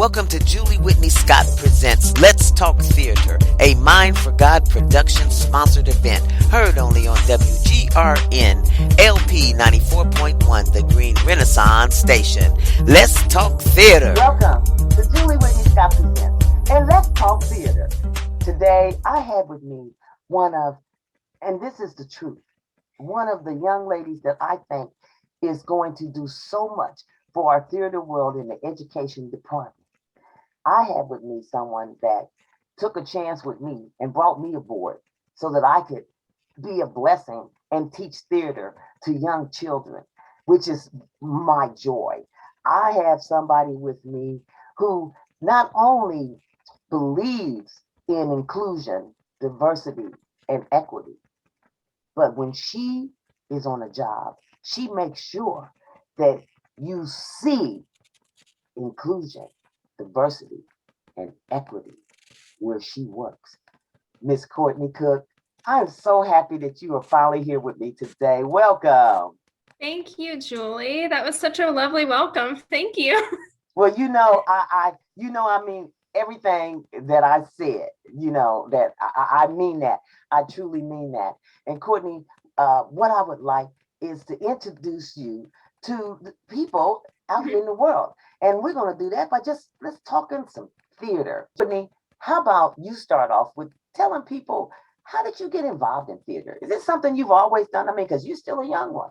Welcome to Julie Whitney Scott Presents Let's Talk Theater, a Mind for God production sponsored event, heard only on WGRN LP 94.1, the Green Renaissance Station. Let's Talk Theater. Welcome to Julie Whitney Scott Presents and Let's Talk Theater. Today I have with me and this is the truth, one of the young ladies that I think is going to do so much for our theater world in the education department. I have with me someone that took a chance with me and brought me aboard so that I could be a blessing and teach theater to young children, which is my joy. I have somebody with me who not only believes in inclusion, diversity, and equity, but when she is on a job, she makes sure that you see inclusion, diversity, and equity where she works. Miss Courtney Cooke, I'm so happy that you are finally here with me today. Welcome. Thank you, Julie. That was such a lovely welcome. Thank you. Well, I mean everything that I said, that I mean that. I truly mean that. And Courtney, what I would like is to introduce you to the people out in the world. And we're going to do that by let's talk in some theater. Courtney, how about you start off with telling people, how did you get involved in theater? Is this something you've always done? I mean, because you're still a young one.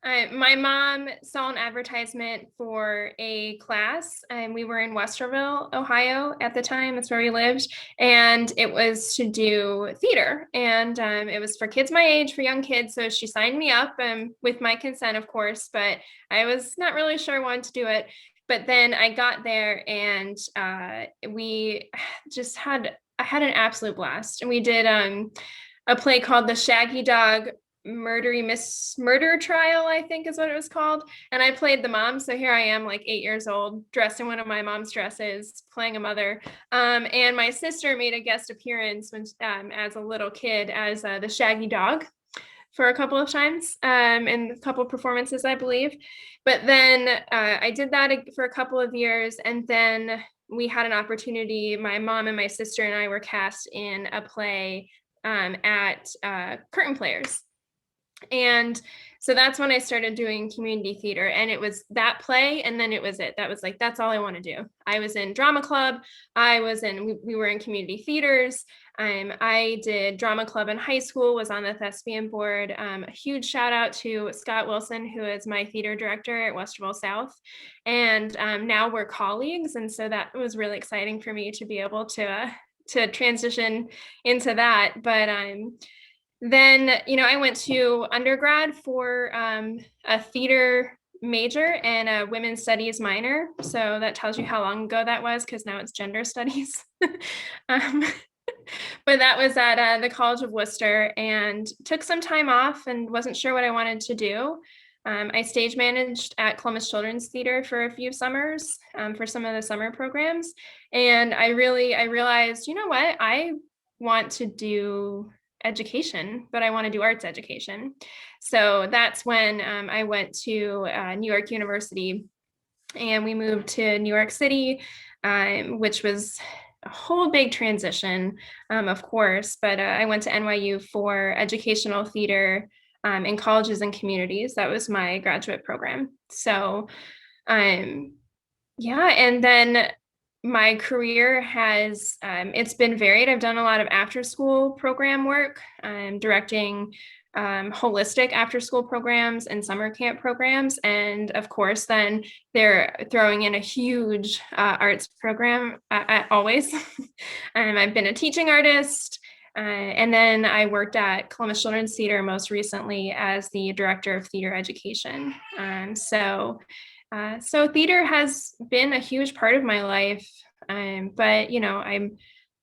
My mom saw an advertisement for a class, and we were in Westerville, Ohio at the time. That's where we lived. And it was to do theater. And it was for kids my age, for young kids. So she signed me up with my consent, of course, but I was not really sure I wanted to do it. But then I got there and we just I had an absolute blast. And we did a play called The Shaggy Dog Murder Trial, I think is what it was called. And I played the mom. So here I am, like 8 years old, dressed in one of my mom's dresses, playing a mother. And my sister made a guest appearance when, as a little kid as the Shaggy Dog for a couple of times in a couple of performances, I believe. But then I did that for a couple of years. And then we had an opportunity. My mom and my sister and I were cast in a play at Curtain Players. And so that's when I started doing community theater, and it was that play. And then it was it. That was like, that's all I want to do. I was in drama club. We were in community theaters. I did drama club in high school, was on the thespian board. A huge shout out to Scott Wilson, who is my theater director at Westerville South. And now we're colleagues. And so that was really exciting for me to be able to transition into that. But then, I went to undergrad for a theater major and a women's studies minor. So that tells you how long ago that was, because now it's gender studies. But that was at the College of Worcester, and took some time off and wasn't sure what I wanted to do. I stage managed at Columbus Children's Theater for a few summers for some of the summer programs. And I realized, you know what, I want to do education, but I want to do arts education. So that's when I went to New York University, and we moved to New York City, which was a whole big transition, of course, but I went to NYU for educational theater in colleges and communities. That was my graduate program. So and then my career has, it's been varied. I've done a lot of after school program work, directing holistic after school programs and summer camp programs. And of course, then they're throwing in a huge arts program always. I've been a teaching artist. And then I worked at Columbus Children's Theater most recently as the director of theater education. So theater has been a huge part of my life, but I'm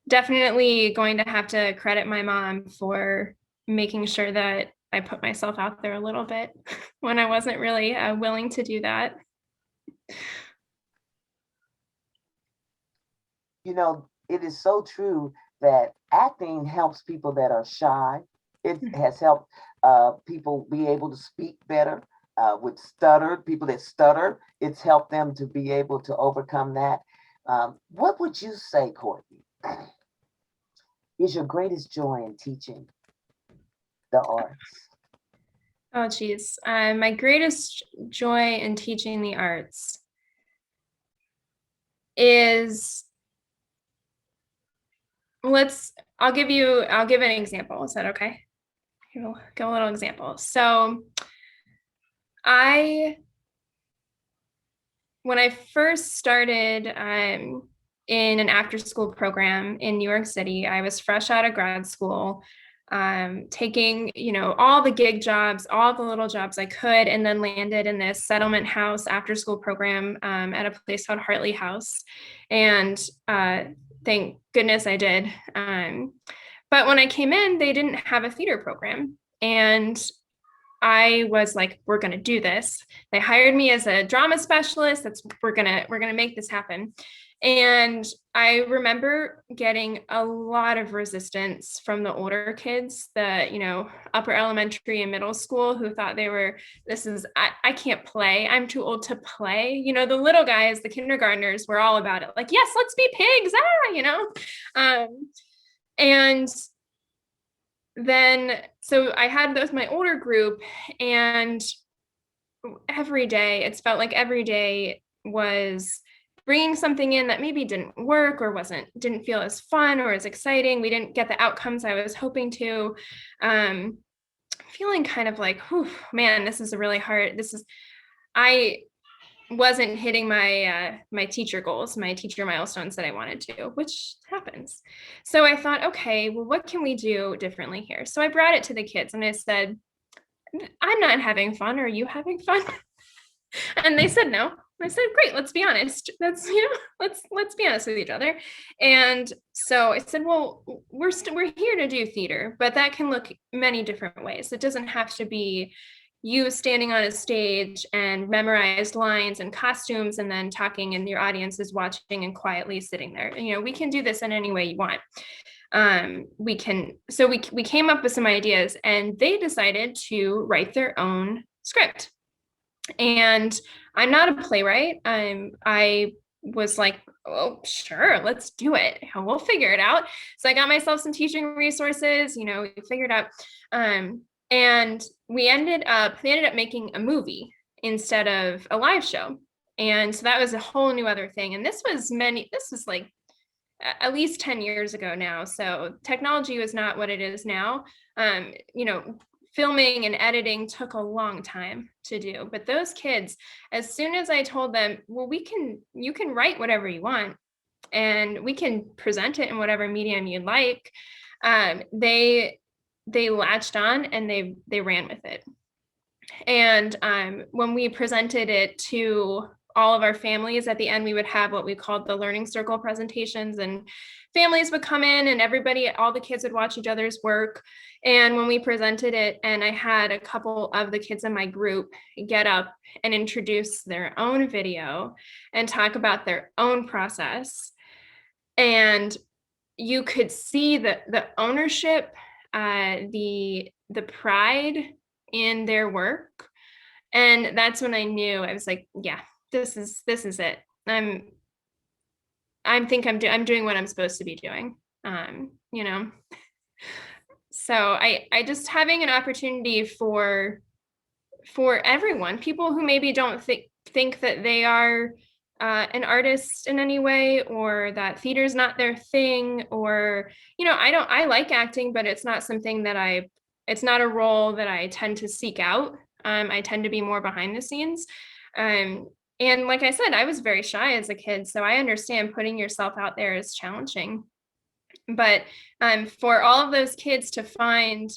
definitely going to have to credit my mom for making sure that I put myself out there a little bit when I wasn't really willing to do that. It is so true that acting helps people that are shy. It has helped people be able to speak better. with stuttered people that stutter. It's helped them to be able to overcome that. What would you say, Courtney, is your greatest joy in teaching the arts? Oh, geez. My greatest joy in teaching the arts is I'll give an example. Is that okay? I'll give a little example. So when I first started in an after school program in New York City, I was fresh out of grad school, taking, all the gig jobs, all the little jobs I could, and then landed in this settlement house after school program at a place called Hartley House. And thank goodness I did. But when I came in, they didn't have a theater program. And I was like, we're going to do this. They hired me as a drama specialist. We're going to make this happen. And I remember getting a lot of resistance from the older kids, the, upper elementary and middle school, who thought I can't play. I'm too old to play. The little guys, the kindergartners, were all about it. Like, yes, let's be pigs. And then, so I had my older group, and every day, it's felt like every day was bringing something in that maybe didn't work or didn't feel as fun or as exciting. We didn't get the outcomes I was hoping to. Feeling kind of like, whew, man, this is a really hard, I wasn't hitting my my teacher goals, my teacher milestones that I wanted to, which happens. So I thought, okay, well, what can we do differently here? So I brought it to the kids and I said, I'm not having fun. Are you having fun? And they said no. I said, great, let's be honest. Let's be honest with each other. And so I said, well, we're here to do theater, but that can look many different ways. It doesn't have to be you standing on a stage and memorized lines and costumes and then talking and your audience is watching and quietly sitting there. We can do this in any way you want. We came up with some ideas, and they decided to write their own script. And I'm not a playwright. I was like, oh, sure, let's do it. We'll figure it out. So I got myself some teaching resources, we figured out. And they ended up making a movie instead of a live show. And so that was a whole new other thing. And this was like at least 10 years ago now. So technology was not what it is now. Filming and editing took a long time to do. But those kids, as soon as I told them, well, you can write whatever you want and we can present it in whatever medium you'd like, they latched on and they ran with it. And when we presented it to all of our families, at the end, we would have what we called the learning circle presentations, and families would come in and all the kids would watch each other's work. And when we presented it, and I had a couple of the kids in my group get up and introduce their own video and talk about their own process, and you could see the ownership, the pride in their work. And that's when I knew. I was like, yeah, this is it. I'm doing what I'm supposed to be doing. So I just having an opportunity for everyone, people who maybe don't think that they are an artist in any way, or that theater is not their thing, or I like acting, but it's not something it's not a role that I tend to seek out. I tend to be more behind the scenes. And like I said, I was very shy as a kid, so I understand putting yourself out there is challenging. But for all of those kids to find,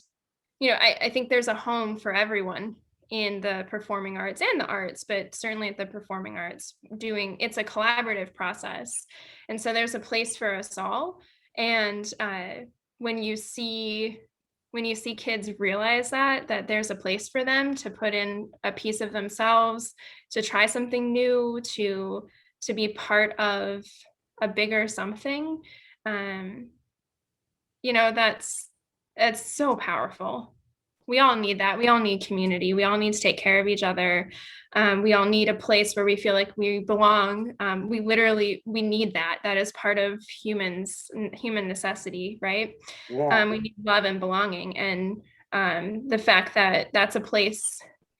I think there's a home for everyone in the performing arts and the arts, but certainly at the performing arts, it's a collaborative process. And so there's a place for us all. And when you see kids realize that there's a place for them to put in a piece of themselves, to try something new, to be part of a bigger something, that's so powerful. we all need that. We all need community. We all need to take care of each other. We all need a place where we feel like we belong. We need that. That is part of human necessity, right? Yeah. We need love and belonging. And the fact that that's a place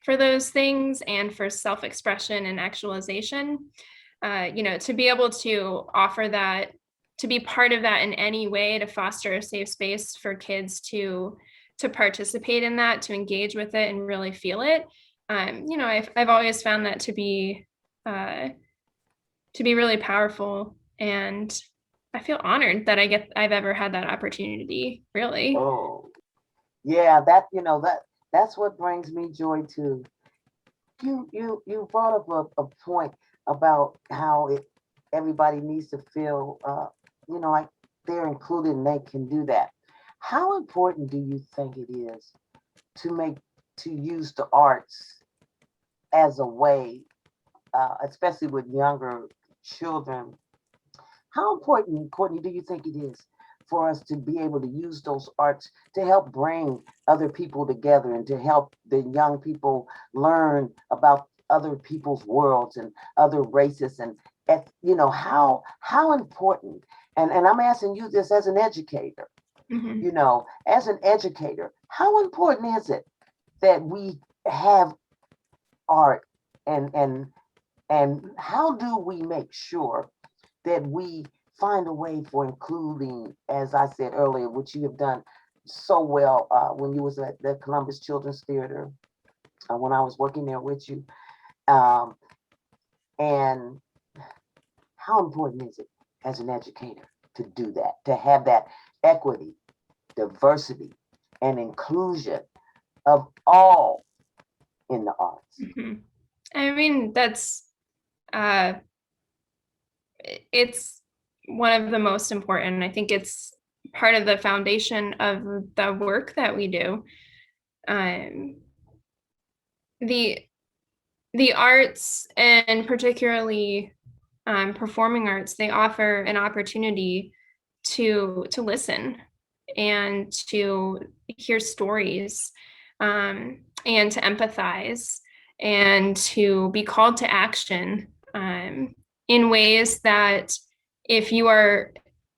for those things and for self-expression and actualization, to be able to offer that, to be part of that in any way, to foster a safe space for kids to participate in that, to engage with it and really feel it. I've always found that to be really powerful, and I feel honored that I've ever had that opportunity, really. Oh, yeah. That's what brings me joy too. You brought up a point about how everybody needs to feel, like they're included and they can do that. How important do you think it is to use the arts as a way, especially with younger children? How important, Courtney, do you think it is for us to be able to use those arts to help bring other people together and to help the young people learn about other people's worlds and other races and how important? And I'm asking you this as an educator. Mm-hmm. As an educator, how important is it that we have art, and how do we make sure that we find a way for including, as I said earlier, which you have done so well when you was at the Columbus Children's Theater, when I was working there with you. And how important is it as an educator to do that, to have that equity, diversity, and inclusion of all in the arts? Mm-hmm. I mean, it's one of the most important. I think it's part of the foundation of the work that we do. The arts, and particularly performing arts, they offer an opportunity to listen and to hear stories, and to empathize and to be called to action, in ways that if you are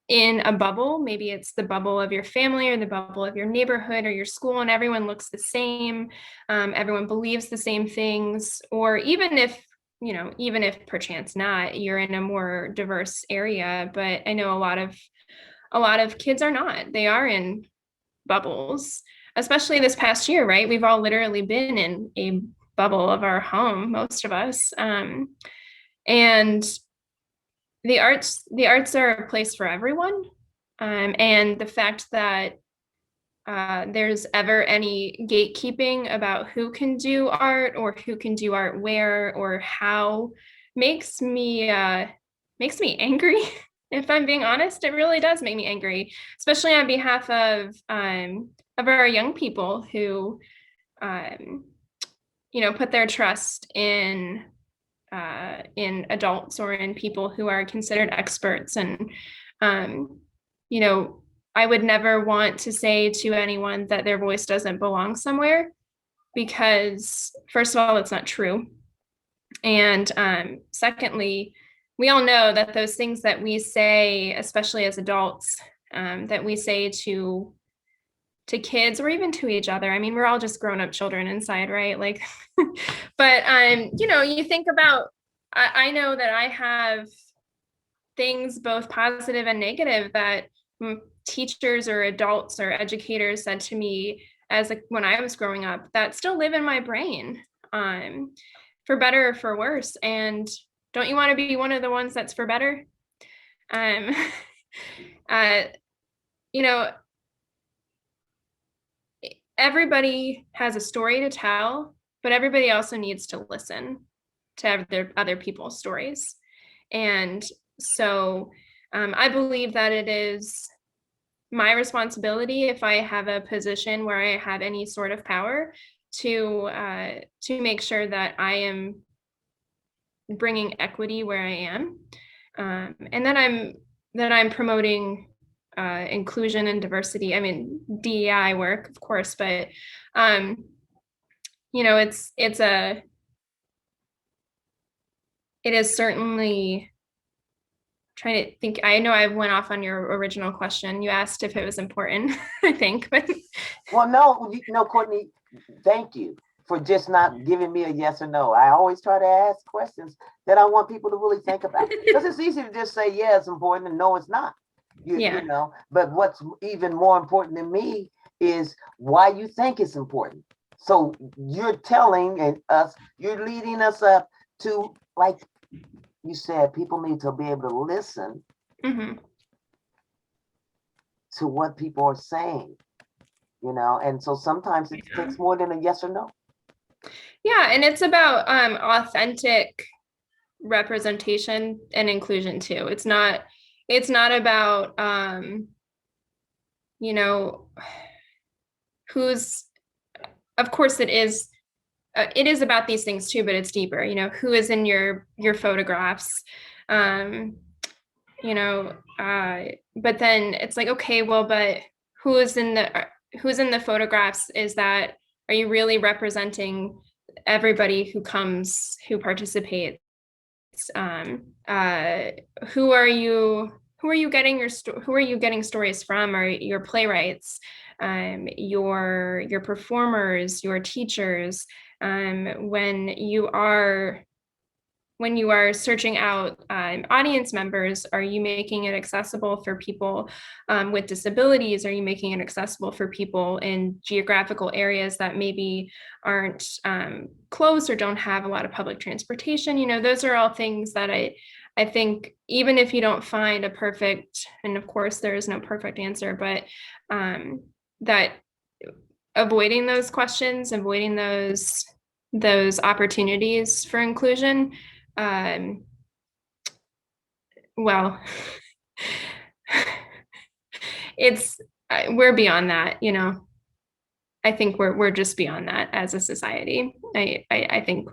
in a bubble, maybe it's the bubble of your family or the bubble of your neighborhood or your school, and everyone looks the same, everyone believes the same things, or even if perchance not, you're in a more diverse area. But I know a lot of kids are not. They are in bubbles, especially this past year, right? We've all literally been in a bubble of our home, most of us. And the arts are a place for everyone. And the fact that there's ever any gatekeeping about who can do art or who can do art where or how makes me angry. If I'm being honest, it really does make me angry, especially on behalf of our young people who put their trust in adults or in people who are considered experts. And I would never want to say to anyone that their voice doesn't belong somewhere, because first of all, it's not true. And secondly, we all know that those things that we say, especially as adults, that we say to kids or even to each other. I mean, we're all just grown-up children inside, right? Like, but you think about, I know that I have things both positive and negative that teachers or adults or educators said to me when I was growing up that still live in my brain, for better or for worse. And don't you want to be one of the ones that's for better? Everybody has a story to tell, but everybody also needs to listen to other people's stories. And so I believe that it is my responsibility, if I have a position where I have any sort of power, to make sure that I am bringing equity where I am, and that I'm promoting inclusion and diversity. I mean, DEI work, of course, but it is certainly trying to think. I know I went off on your original question. You asked if it was important, I think, but well, no, Courtney, thank you for just not giving me a yes or no. I always try to ask questions that I want people to really think about, because it's easy to just say, yeah, it's important, and no, it's not. You know, but what's even more important to me is why you think it's important. So you're telling us, you're leading us up to, like you said, people need to be able to listen to what people are saying, you know, and so sometimes it takes more than a yes or no. Yeah, and it's about authentic representation and inclusion too. It's not about you know, who's, of course it is about these things too, but it's deeper. You know, who is in your photographs, you know, but then it's like, okay, well, but who's in the photographs? Are you really representing everybody who participates? Who are you getting stories from? Are your playwrights, your performers, your teachers? When you are searching out audience members, are you making it accessible for people with disabilities? Are you making it accessible for people in geographical areas that maybe aren't close or don't have a lot of public transportation? You know, those are all things that I think, even if you don't find a perfect, and of course there is no perfect answer, but that avoiding those questions, avoiding those opportunities for inclusion, well, we're beyond that, you know. I think we're just beyond that as a society. I think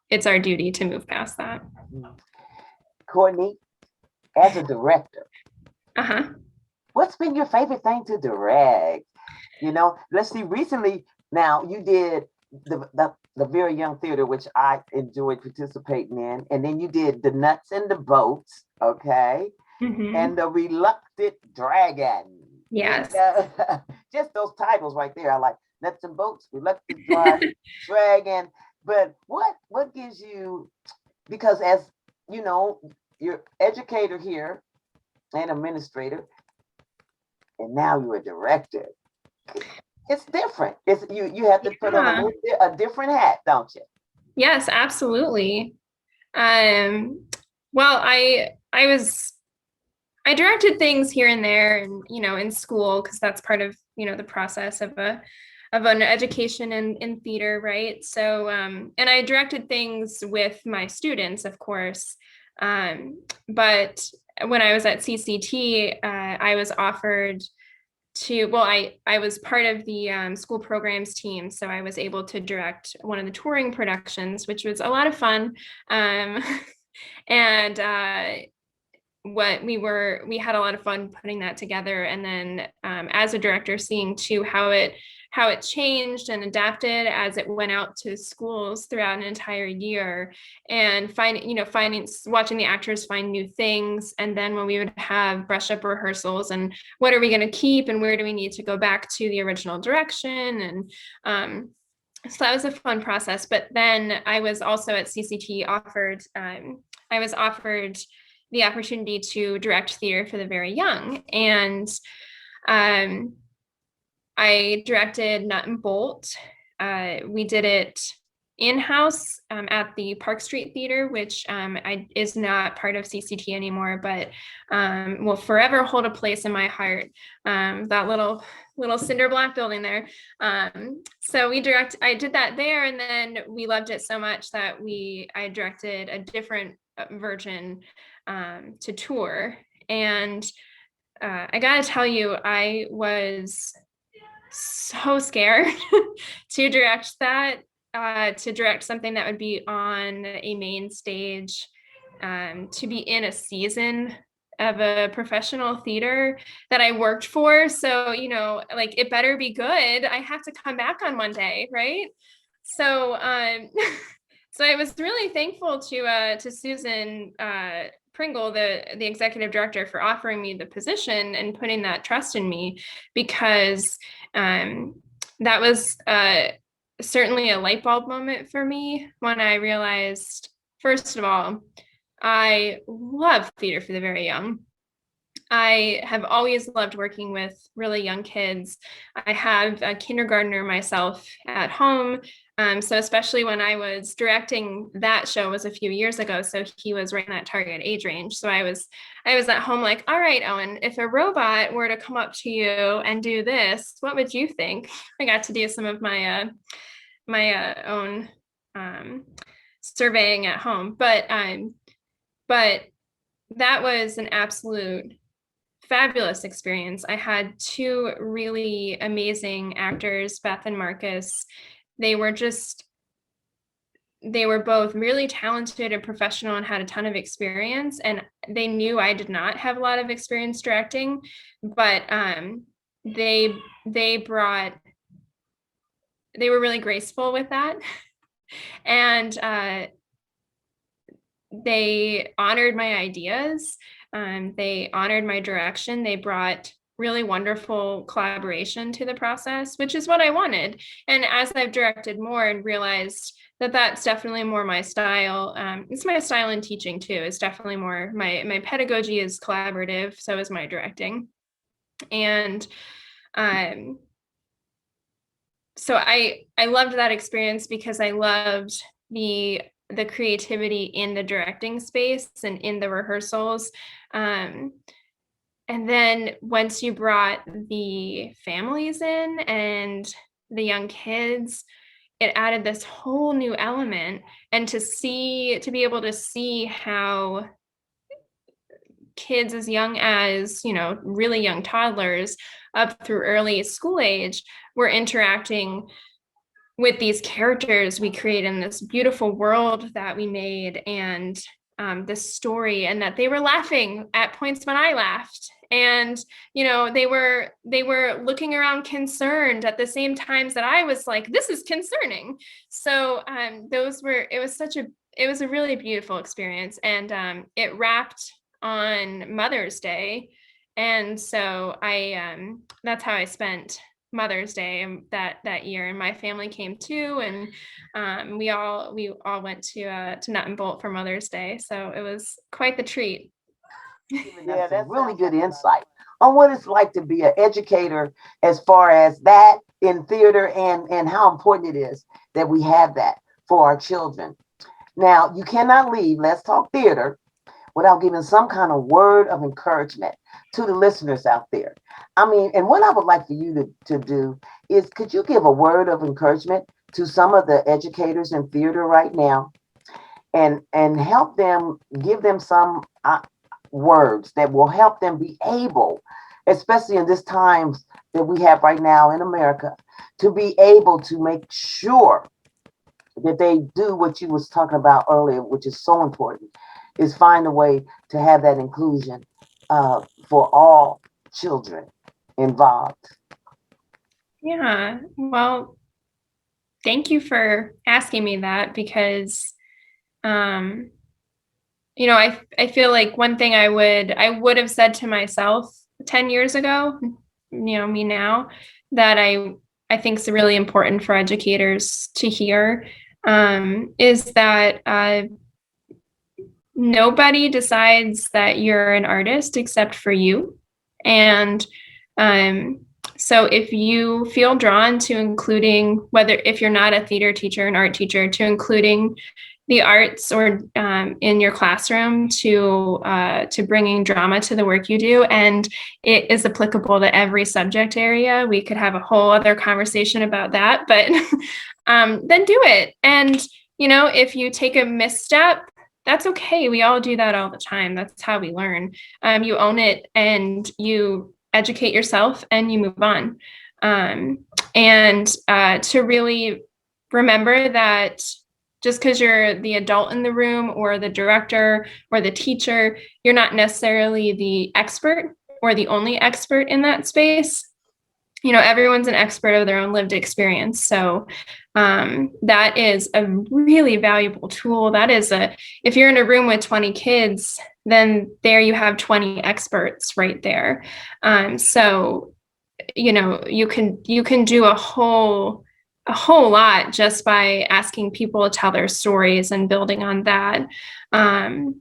it's our duty to move past that. Courtney, as a director, what's been your favorite thing to direct? You know, let's see, recently, now you did the Very Young Theater, which I enjoyed participating in, and then you did the Nuts and the Bolts, okay, and the Reluctant Dragon. Yes. Just those titles right there. I like Nuts and Bolts, Reluctant Dragon. But what gives you, because as you know, you're educator here and administrator, and now you're a director. It's different. It's you have to put on a different hat, don't you? Yes, absolutely. Well, I directed things here and there, and you know, in school, because that's part of, you know, the process of an education in theater, right? So and I directed things with my students, of course, but when I was at CCT, I was offered I was part of the school programs team, so I was able to direct one of the touring productions, which was a lot of fun. And we had a lot of fun putting that together. And then as a director, seeing too how it changed and adapted as it went out to schools throughout an entire year, and watching the actors find new things. And then when we would have brush up rehearsals, and what are we going to keep, and where do we need to go back to the original direction? And so that was a fun process. But then I was also at CCT offered the opportunity to direct theater for the very young. And I directed Nutt Bolt. We did it in-house at the Park Street Theater, which is not part of CCT anymore, but will forever hold a place in my heart. That little cinder block building there. So I did that there, and then we loved it so much that I directed a different version to tour. And I gotta tell you, I was so scared to direct that, to direct something that would be on a main stage, to be in a season of a professional theater that I worked for. So, like it better be good. I have to come back on one day, right? So, so I was really thankful to Susan Pringle, the executive director, for offering me the position and putting that trust in me, because that was certainly a light bulb moment for me when I realized, first of all, I love theater for the very young. I have always loved working with really young kids. I have a kindergartner myself at home. So especially when I was directing, that show was a few years ago. So he was right in that target age range. So I was at home like, all right, Owen, if a robot were to come up to you and do this, what would you think? I got to do some of my own surveying at home, but that was an absolute fabulous experience. I had two really amazing actors, Beth and Marcus. They were both really talented and professional and had a ton of experience. And they knew I did not have a lot of experience directing, but they were really graceful with that. And they honored my ideas. They honored my direction. They brought really wonderful collaboration to the process, which is what I wanted. And as I've directed more and realized that that's definitely more my style, it's my style in teaching too. It's definitely more my pedagogy is collaborative. So is my directing. And so I loved that experience because I loved the creativity in the directing space and in the rehearsals. And then once you brought the families in and the young kids, it added this whole new element. And to be able to see how kids as young as, really young toddlers up through early school age were interacting with these characters we create in this beautiful world that we made, and this story, and that they were laughing at points when I laughed, and they were looking around concerned at the same times that I was like, this is concerning. So it was a really beautiful experience, and it wrapped on Mother's Day, and so that's how I spent Mother's Day that year, and my family came too, and we all went to Nutt Bolt for Mother's Day, so it was quite the treat. Yeah, that's really good insight on what it's like to be an educator, as far as that in theater, and how important it is that we have that for our children. Now, you cannot leave Let's Talk Theater without giving some kind of word of encouragement to the listeners out there. I mean, and what I would like for you to do is, could you give a word of encouragement to some of the educators in theater right now, and help them, give them some words that will help them be able, especially in this times that we have right now in America, to be able to make sure that they do what you was talking about earlier, which is so important, is find a way to have that inclusion for all children involved. Yeah, well, thank you for asking me that, because I feel like one thing I would have said to myself 10 years ago, me now, that I think is really important for educators to hear, is that nobody decides that you're an artist except for you. And so if you feel drawn to including, if you're not a theater teacher, an art teacher, to including the arts or in your classroom, to bringing drama to the work you do, and it is applicable to every subject area. We could have a whole other conversation about that, but then do it. And if you take a misstep, that's okay. We all do that all the time. That's how we learn. You own it and you educate yourself and you move on. And to really remember that just because you're the adult in the room or the director or the teacher, you're not necessarily the expert or the only expert in that space. Everyone's an expert of their own lived experience. So that is a really valuable tool. If you're in a room with 20 kids, then there you have 20 experts right there. So, you can do a whole lot just by asking people to tell their stories and building on that. And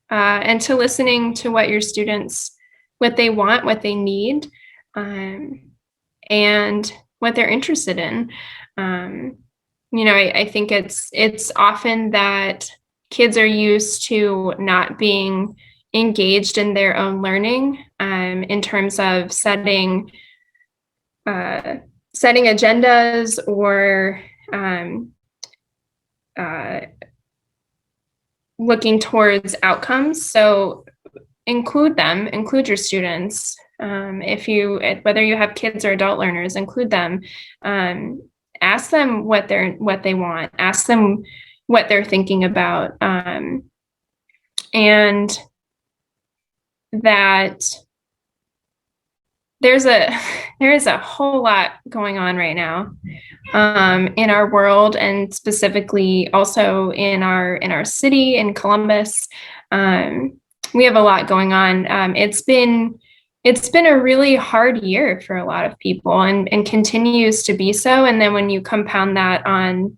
to listening to what your students, what they want, what they need, and what they're interested in. I think it's often that kids are used to not being engaged in their own learning, in terms of setting agendas or looking towards outcomes. So include your students. Whether you have kids or adult learners, include them. Ask them what they want. Ask them what they're thinking about. And that there is a whole lot going on right now in our world, and specifically also in our city in Columbus. We have a lot going on. It's been a really hard year for a lot of people, and continues to be so. And then when you compound that on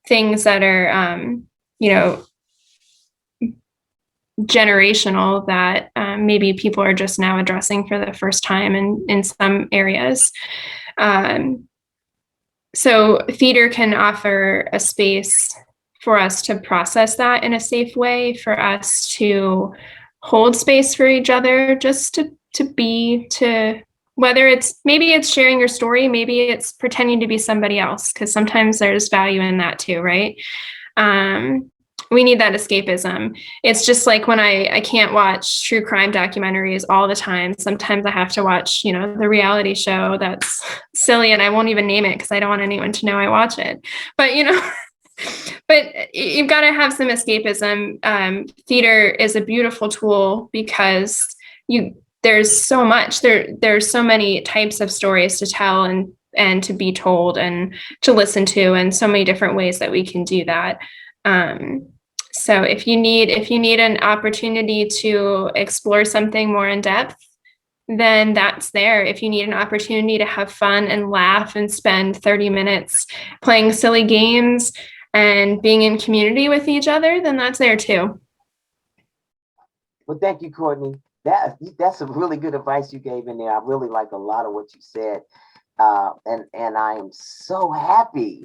things that are generational, that maybe people are just now addressing for the first time in some areas. So theater can offer a space for us to process that in a safe way, for us to hold space for each other, just to whether maybe it's sharing your story, maybe it's pretending to be somebody else, because sometimes there's value in that too, right? We need that escapism. It's just like when I can't watch true crime documentaries all the time. Sometimes I have to watch, the reality show that's silly, and I won't even name it because I don't want anyone to know I watch it. But, but you've got to have some escapism. Theater is a beautiful tool because there's so much, there's so many types of stories to tell and to be told and to listen to, and so many different ways that we can do that. So if you need an opportunity to explore something more in depth, then that's there. If you need an opportunity to have fun and laugh and spend 30 minutes playing silly games and being in community with each other, then that's there too. Well, thank you, Courtney. That's some really good advice you gave in there. I really like a lot of what you said. And I am so happy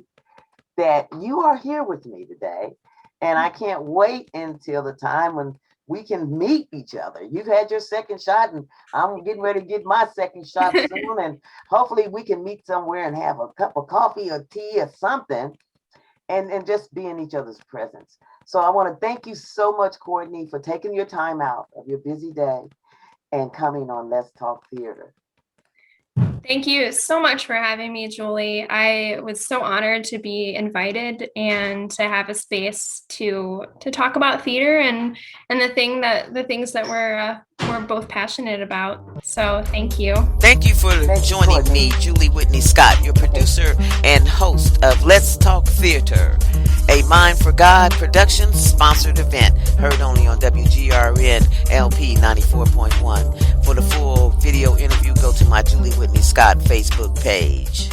that you are here with me today. And I can't wait until the time when we can meet each other. You've had your second shot, and I'm getting ready to get my second shot soon. And hopefully we can meet somewhere and have a cup of coffee or tea or something, and just be in each other's presence. So I want to thank you so much, Courtney, for taking your time out of your busy day and coming on Let's Talk Theater. Thank you so much for having me, Julie. I was so honored to be invited and to have a space to talk about theater and the things that we're both passionate about. So thank you. Thank you for joining me, Julie Whitney Scott, your producer and host of Let's Talk Theater, a Mind for God production sponsored event heard only on WGRN LP 94.1. For the full video interview, go to my Julie Whitney Scott Facebook page.